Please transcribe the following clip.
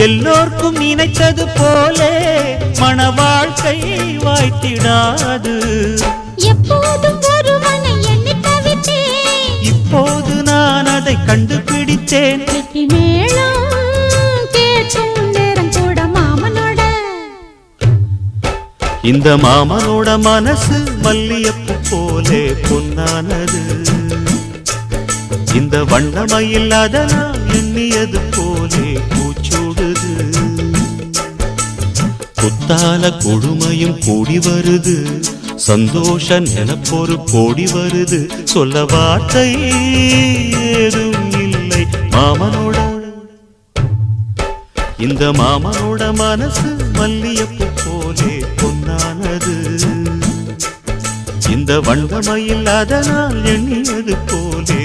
எல்லோர்க்கும் நினைத்தது போலே மன வாழ்க்கை வாய்த்திடாது. எப்போதும் ஒருவனை எண்ணி தவித்தேன், இப்போது நான் அதை கண்டுபிடித்தேன். மேளம் கேட்கும் நேரம் கூட மாமனோட. இந்த மாமனோட மனசு மல்லியப்பு போலே பொன்னானது. இந்த வண்ணமயில் அதனால் எண்ணியது போலே பூச்சூடுது. குத்தால கொடுமையும் கூடி வருது, சந்தோஷ நினப்பொரு கோடி வருது. சொல்ல வார்த்தை ஏதும் இல்லை மாமனோட. இந்த மாமனோட மனசு மல்லியப்பு போலே பொன்னானது. இந்த வண்ணமயில் அதனால் எண்ணியது போலே